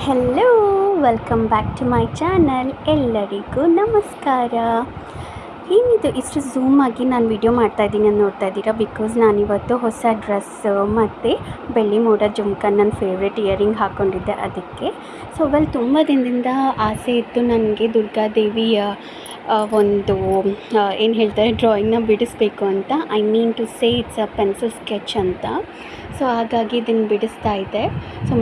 Hello welcome back to my channel. ಎಲ್ಲರಿಗೂ ನಮಸ್ಕಾರ. ಏನಿದು ಇಷ್ಟು ಝೂಮ್ ಆಗಿ ನಾನು ವಿಡಿಯೋ ಮಾಡ್ತಾಯಿದ್ದೀನಿ ಅಂತ ನೋಡ್ತಾ ಇದ್ದೀರಾ? ಬಿಕಾಸ್ ನಾನಿವತ್ತು ಹೊಸ ಡ್ರೆಸ್ಸು ಮತ್ತು ಬೆಳ್ಳಿ ಮೋಡ ಜುಮ್ಕ ನನ್ನ ಫೇವ್ರೆಟ್ ಇಯರಿಂಗ್ ಹಾಕ್ಕೊಂಡಿದ್ದೆ ಅದಕ್ಕೆ. ಸೊ ತುಂಬ ದಿನದಿಂದ ಆಸೆ ಇತ್ತು ನನಗೆ ದುರ್ಗಾದೇವಿಯ ಒಂದು ಏನು ಹೇಳ್ತಾರೆ ಡ್ರಾಯಿಂಗ್ನ ಬಿಡಿಸ್ಬೇಕು ಅಂತ. I mean to say it's a pencil sketch ಅಂತ. ಸೊ ಹಾಗಾಗಿ ಇದನ್ನು ಬಿಡಿಸ್ತಾ ಇದ್ದೆ. ಸೊ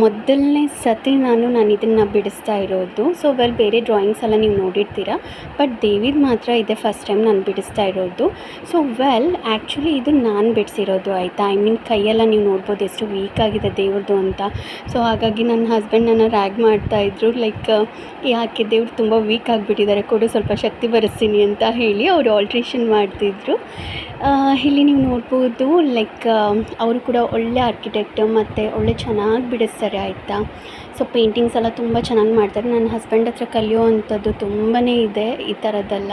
ಮೊದಲನೇ ಸತಿ ನಾನು ಇದನ್ನು ಬಿಡಿಸ್ತಾ ಇರೋದು. ಸೊ ಬೇರೆ ಡ್ರಾಯಿಂಗ್ಸ್ ಎಲ್ಲ ನೀವು ನೋಡಿರ್ತೀರ, ಬಟ್ ದೇವಿದು ಮಾತ್ರ ಇದೆ ಫಸ್ಟ್ ಟೈಮ್ ನಾನು ಬಿಡಿಸ್ತಾ ಇರೋದು. ಸೊ ಆ್ಯಕ್ಚುಲಿ ಇದು ನಾನು ಬಿಡಿಸಿರೋದು ಆಯಿತಾ. ಐ ಮೀನ್ ಕೈಯೆಲ್ಲ ನೀವು ನೋಡ್ಬೋದು ಎಷ್ಟು ವೀಕ್ ಆಗಿದೆ ದೇವ್ರದ್ದು ಅಂತ. ಸೊ ಹಾಗಾಗಿ ನನ್ನ ಹಸ್ಬೆಂಡ್ ನನ್ನ ರ್ಯಾಗ್ ಮಾಡ್ತಾಯಿದ್ರು, ಲೈಕ್ ಯಾಕೆ ದೇವ್ರು ತುಂಬ ವೀಕ್ ಆಗಿಬಿಟ್ಟಿದ್ದಾರೆ, ಕೊಡು ಸ್ವಲ್ಪ ಶಕ್ತಿ ಬರೆಸ್ತೀನಿ ಅಂತ ಹೇಳಿ ಅವರು ಆಲ್ಟ್ರೇಷನ್ ಮಾಡ್ತಿದ್ರು. ಇಲ್ಲಿ ನೀವು ನೋಡ್ಬೋದು, ಲೈಕ್ ಅವರು ಕೂಡ ಒಳ್ಳೆ ಆರ್ಕಿಟೆಕ್ಟ್ ಮತ್ತು ಒಳ್ಳೆ ಚೆನ್ನಾಗಿ ಬಿಡಿಸ್ತಾರೆ ಆಯಿತಾ. ಸೊ ಪೇಂಟಿಂಗ್ಸ್ ಎಲ್ಲ ತುಂಬ ಚೆನ್ನಾಗಿ ಮಾಡ್ತಾರೆ. ನನ್ನ ಹಸ್ಬೆಂಡ್ ಹತ್ರ ಕಲಿಯುವಂಥದ್ದು ತುಂಬಾ ಇದೆ ಈ ಥರದ್ದೆಲ್ಲ.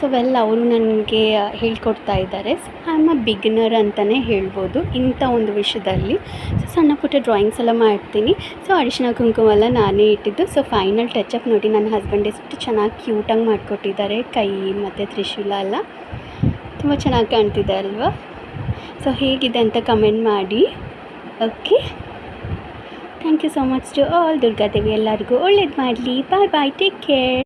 ಸೊ ಅವರು ನನಗೆ ಹೇಳ್ಕೊಡ್ತಾ ಇದ್ದಾರೆ. So I am a beginner ಅಂತಲೇ ಹೇಳ್ಬೋದು ಇಂಥ ಒಂದು ವಿಷಯದಲ್ಲಿ. ಸೊ ಸಣ್ಣ ಪುಟ್ಟ ಡ್ರಾಯಿಂಗ್ಸ್ ಎಲ್ಲ ಮಾಡ್ತೀನಿ. ಸೊ ಅರಿಶಿನ ಕುಂಕುಮ ಎಲ್ಲ ನಾನೇ ಇಟ್ಟಿದ್ದು. ಸೊ ಫೈನಲ್ ಟಚಪ್ ನೋಡಿ ನನ್ನ ಹಸ್ಬೆಂಡ್ ಎಷ್ಟು ಚೆನ್ನಾಗಿ ಕ್ಯೂಟಾಗಿ ಮಾಡಿಕೊಟ್ಟಿದ್ದಾರೆ. ಕೈ ಮತ್ತು ತ್ರಿಶೂಲ ಎಲ್ಲ ತುಂಬ ಚೆನ್ನಾಗಿ ಕಾಣ್ತಿದೆ ಅಲ್ವಾ? ಸೊ ಹೇಗಿದೆ ಅಂತ ಕಮೆಂಟ್ ಮಾಡಿ. Okay, thank you so much to all. Durgadevi ಎಲ್ಲರಿಗೂ ಒಳ್ಳೇದು ಮಾಡಲಿ. Bye bye, take care.